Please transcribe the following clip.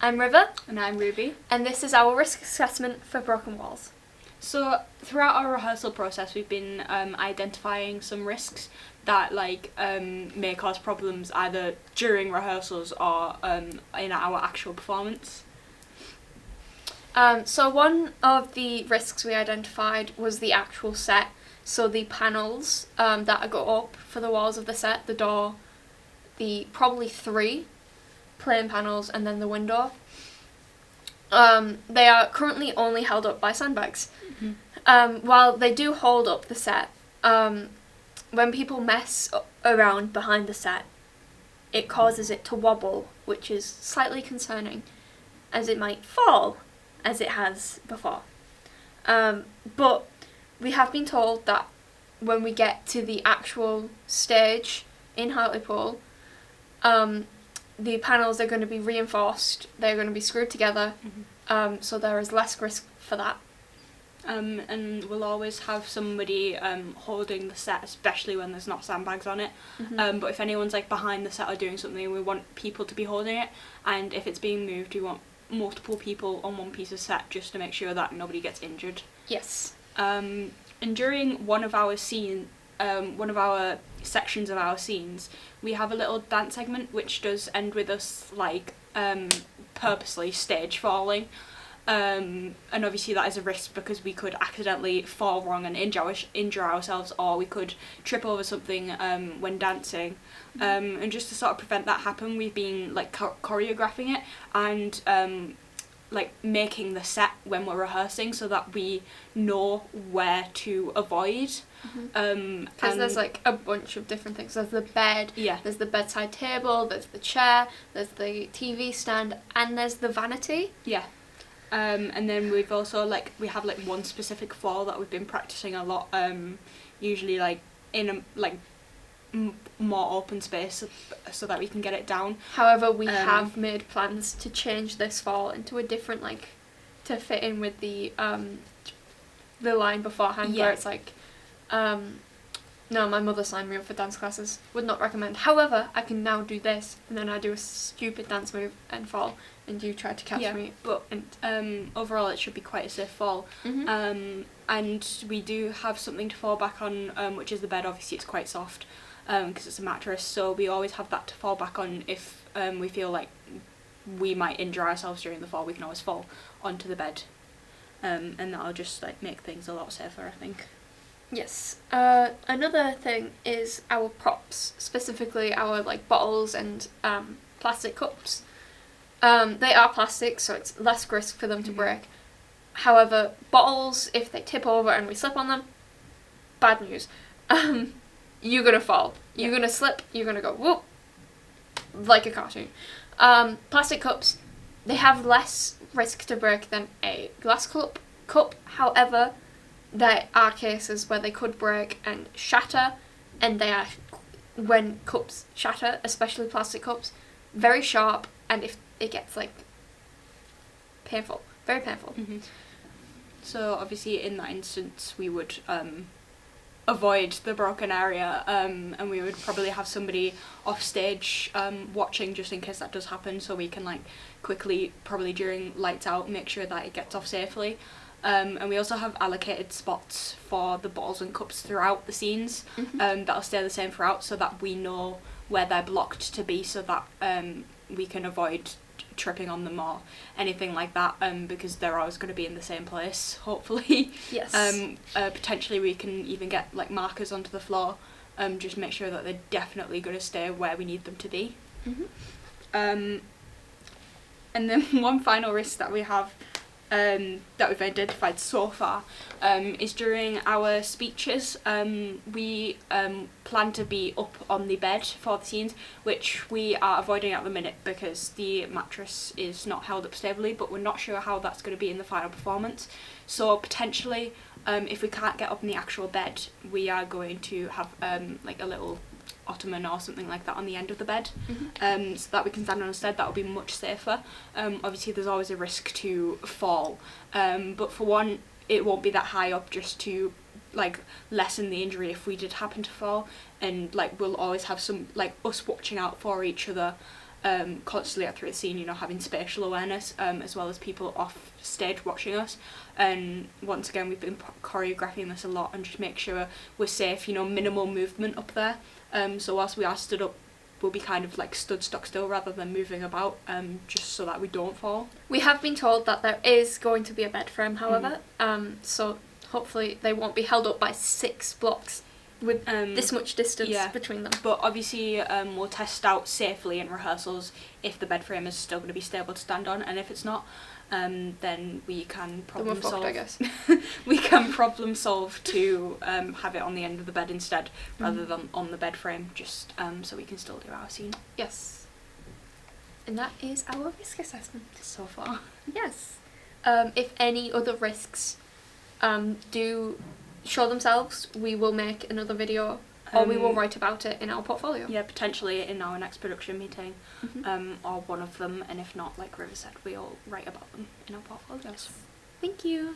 I'm River. And I'm Ruby. And this is our risk assessment for broken walls. So throughout our rehearsal process, we've been identifying some risks that may cause problems either during rehearsals or in our actual performance. So one of the risks we identified was the actual set. So the panels that go up for the walls of the set, the door, the probably 3 plain panels, and then the window. They are currently only held up by sandbags. Mm-hmm. While they do hold up the set, when people mess around behind the set, it causes it to wobble, which is slightly concerning, as it might fall, as it has before. But we have been told that when we get to the actual stage in Hartlepool, the panels are going to be reinforced, they're going to be screwed together, so there is less risk for that. And we'll always have somebody holding the set, especially when there's not sandbags on it. But if anyone's behind the set or doing something, we want people to be holding it, and if it's being moved, we want multiple people on one piece of set just to make sure that nobody gets injured. Yes. And during one of our sections of our scenes, we have a little dance segment which does end with us purposely stage falling, and obviously that is a risk because we could accidentally fall wrong and injure ourselves, or we could trip over something when dancing, and just to sort of prevent that happen, we've been choreographing it and making the set when we're rehearsing so that we know where to avoid. Because there's a bunch of different things. There's the bed, yeah. There's the bedside table, there's the chair, there's the TV stand, and there's the vanity. Yeah. And then we've also we have one specific fall that we've been practicing a lot, usually in a more open space so that we can get it down. However, we have made plans to change this fall into a different to fit in with the line beforehand, yeah. where it's no, my mother signed me up for dance classes, would not recommend. However, I can now do this, and then I do a stupid dance move and fall, and you try to catch me. But overall it should be quite a safe fall. And we do have something to fall back on, which is the bed. Obviously it's quite soft because it's a mattress, so we always have that to fall back on if we feel like we might injure ourselves during the fall. We can always fall onto the bed, and that'll just make things a lot safer, I think. Yes. Another thing is our props, specifically our bottles and plastic cups. They are plastic, so it's less risk for them to break. However, bottles, if they tip over and we slip on them, bad news. You're gonna fall. You're gonna slip. You're gonna go whoop, like a cartoon. Plastic cups, they have less risk to break than a glass cup. However, there are cases where they could break and shatter, and they are, when cups shatter, especially plastic cups, very sharp, and if it gets painful, very painful. So obviously in that instance we would avoid the broken area, and we would probably have somebody off stage watching just in case that does happen, so we can quickly, probably during lights out, make sure that it gets off safely. And we also have allocated spots for the bottles and cups throughout the scenes, that'll stay the same throughout, so that we know where they're blocked to be, so that we can avoid tripping on them or anything like that, because they're always going to be in the same place, hopefully. Yes. Potentially we can even get markers onto the floor, just make sure that they're definitely going to stay where we need them to be. And then one final risk that we have, that we've identified so far, is during our speeches. We plan to be up on the bed for the scenes, which we are avoiding at the minute because the mattress is not held up stably, but we're not sure how that's going to be in the final performance. So potentially, if we can't get up in the actual bed, we are going to have a little ottoman or something like that on the end of the bed, so that we can stand on instead. That will be much safer. Obviously there's always a risk to fall, but for one, it won't be that high up, just to lessen the injury if we did happen to fall, and we'll always have some us watching out for each other, constantly through the scene, you know, having spatial awareness, as well as people off stage watching us. And once again, we've been choreographing this a lot and just make sure we're safe, you know, minimal movement up there. So whilst we are stood up, we'll be kind of like stood stock still rather than moving about, just so that we don't fall. We have been told that there is going to be a bed frame, however, so hopefully they won't be held up by 6 blocks with this much distance between them. But obviously we'll test out safely in rehearsals if the bed frame is still going to be stable to stand on, and if it's not, then we can problem solve. I guess. We can problem solve to have it on the end of the bed instead, rather than on the bed frame, just so we can still do our scene. Yes. And that is our risk assessment So far. Yes. If any other risks do show themselves, we will make another video, or we will write about it in our portfolio. Yeah, potentially in our next production meeting, or one of them, and if not, like River said, we'll write about them in our portfolios. Thank you.